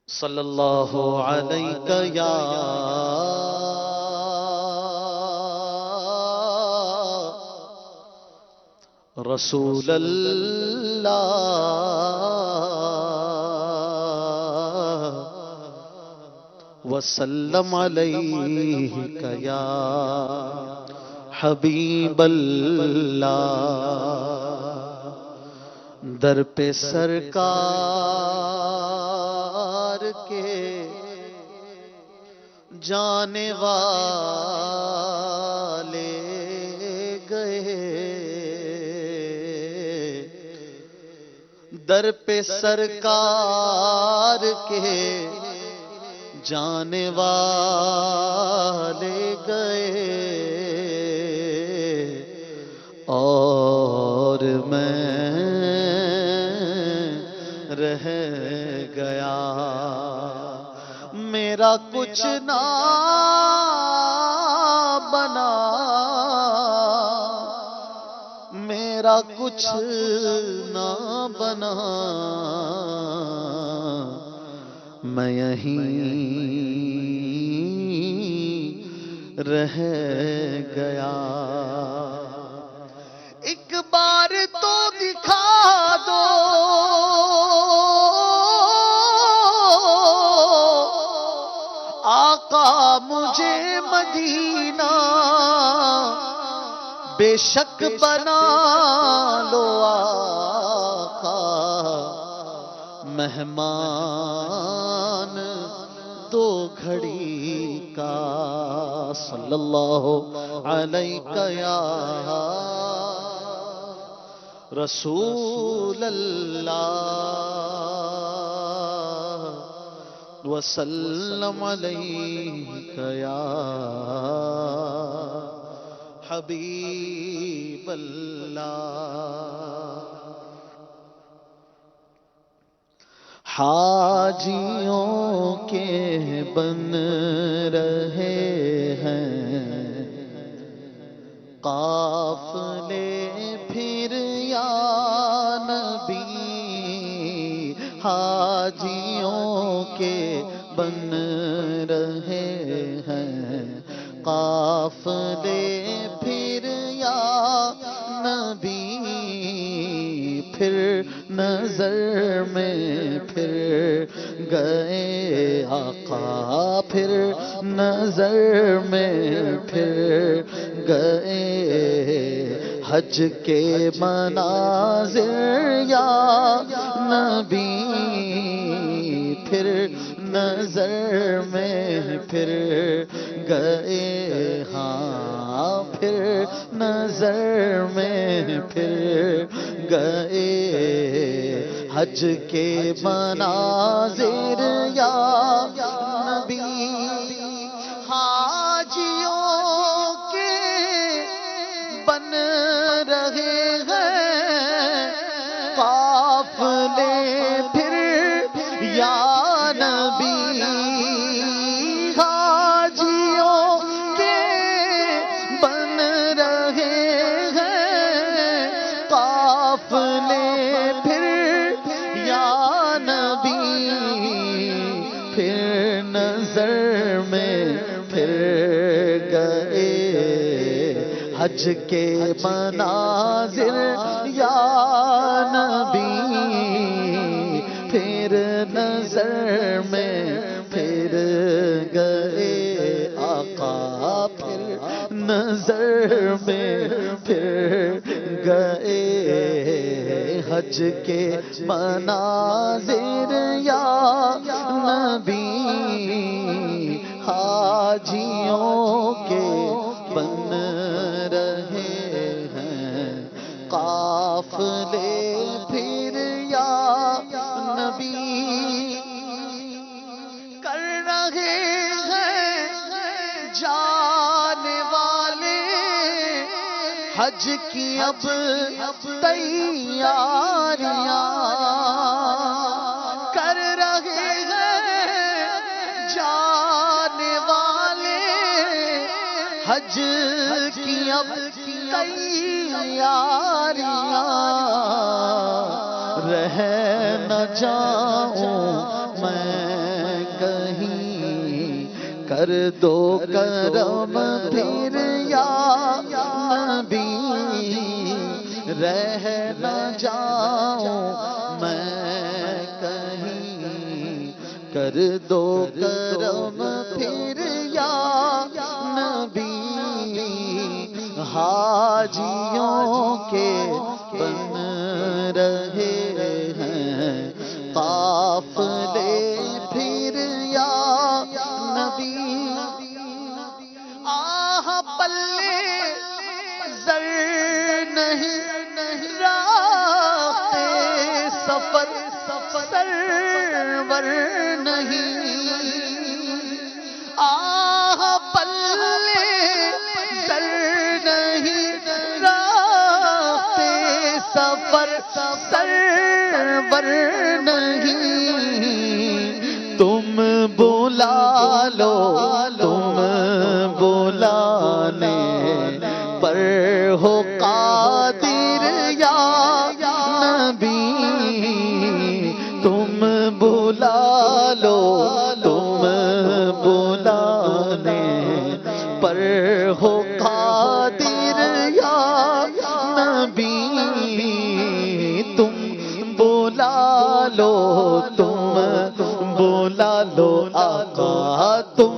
صلی اللہ علیہ یا رسول اللہ وسلم علیہ یا حبیب اللہ در پہ سرکار کے جانے والے گئے در پہ سرکار کے جانے والے گئے اور میں رہ گیا میرا کچھ نہ بنا میرا کچھ نہ بنا میں یہیں رہ گیا ایک بار تو دکھا دو آقا مجھے مدینہ بے شک بنا لو آقا مہمان دو گھڑی کا صلی اللہ علیہ یا رسول اللہ وسلم علیہ یا حبیب اللہ حاجیوں کے بن رہے ہیں قافلے پھر یا نبی حاجیوں کے بن رہے ہیں قافلے پھر یا نبی پھر نظر میں پھر گئے آقا پھر نظر میں پھر گئے حج کے مناظر یا نبی پھر نظر میں پھر گئے ہاں پھر نظر میں پھر گئے حج کے مناظر یا نبی حاجیوں کے بن رہے ہیں قافلے پھر یا نبی حاجیوں کے بن رہے ہیں قافلے پھر یا نبی پھر نظر میں پھر گئے حج کے مناظر یا نبی پھر نظر میں پھر گئے آقا پھر نظر میں پھر گئے حج کے مناظر یا نبی حاجیوں کے بن رہے ہیں قافلے پھر یا نبی کر رہے ہیں جانے والے حج کی اب تیاریاں کر رہے ہیں جانے والے حج کی اب تیاریاں رہنا نہ جاؤں میں کہیں، کر دو کرم پھر یا نبی، رہ نہ جاؤں میں کہیں، کر دو کرم پھر یا نبی، حاجیوں کے بن رہے ہیں قافلے پھر یا نبی، آہ پلے زر نہیں راتے سفر سرور نہیں، آہ پلے زر نہیں راتے سفر سرور نہیں، تم بلا لو تم بلانے پر ہو قادر یا نبی، تم بلا لو تم بلانے پر ہو قادر یا نبی، تم بلا لو تم بلا لو آقا، تم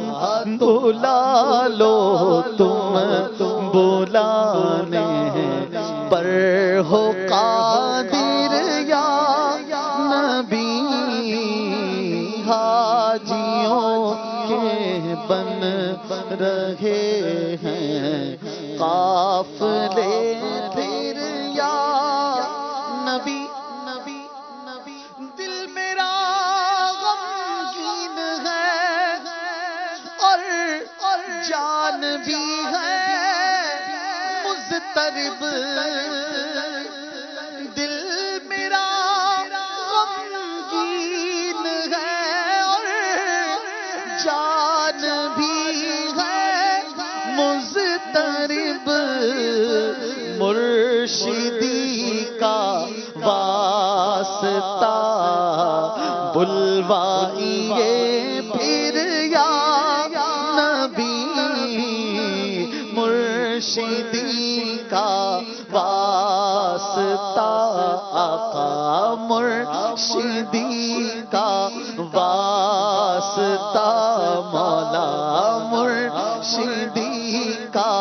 بلا لو تم بلانے پر ہو قادر یا نبی، حاجیوں کے بن رہے ہیں قافلے پھر یا نبی، دل میرا غمگین ہے اور جان بھی ہے مضطرب، دل میرا غمگین ہے اور جان بھی ہے مضطرب، مرشدی کا واسطہ بلوائیے پھر یا نبی، مرشدی کا واسطہ آقا، مرشدی کا واسطہ مولا، مرشدی کا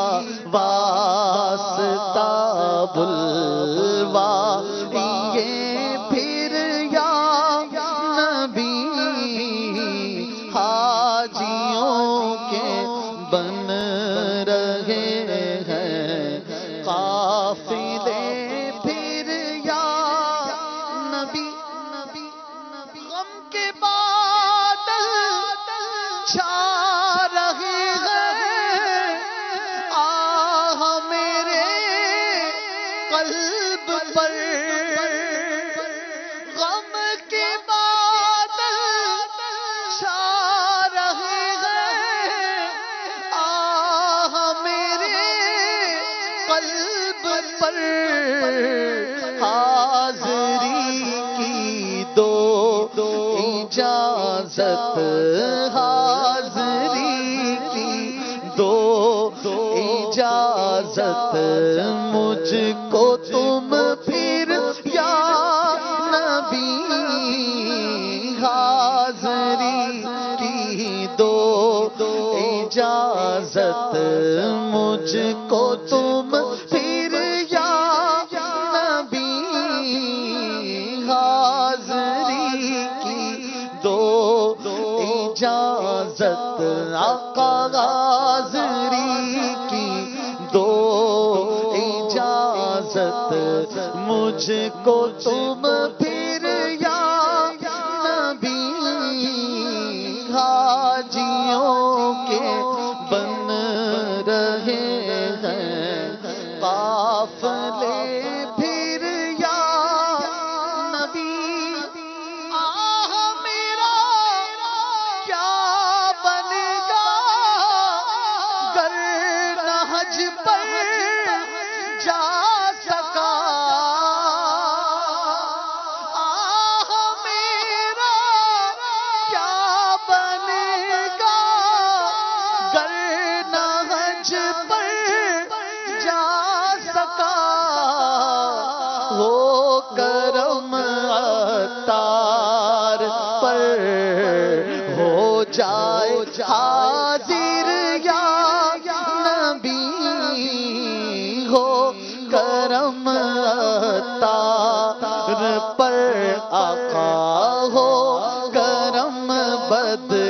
واسطہ بلوائیے پھر یا نبی، حاجیوں کے بن رہے ہیں قافلے پھر یا نبی، غم کے بادل چھا رہے ہیں، آہ میرے قلب پر، غم کے بادل چھا رہے ہیں، آہ میرے قلب پر، حاضری کی دو اجازت، حاضری کی دو اجازت، مجھ کو تم پھر یا نبی، حاضری کی دو اجازت، مجھ کو تم پھر یا نبی، حاضری کی دو اجازت، آقا حاضری کی دو اجازت، مجھ کو تم پھر یا نبی، حاجیوں کے بن رہے ہیں قافلے پھر یا نبی، آہ میرا کیا بنے گا گر نہ حج پر جا سکا، محمد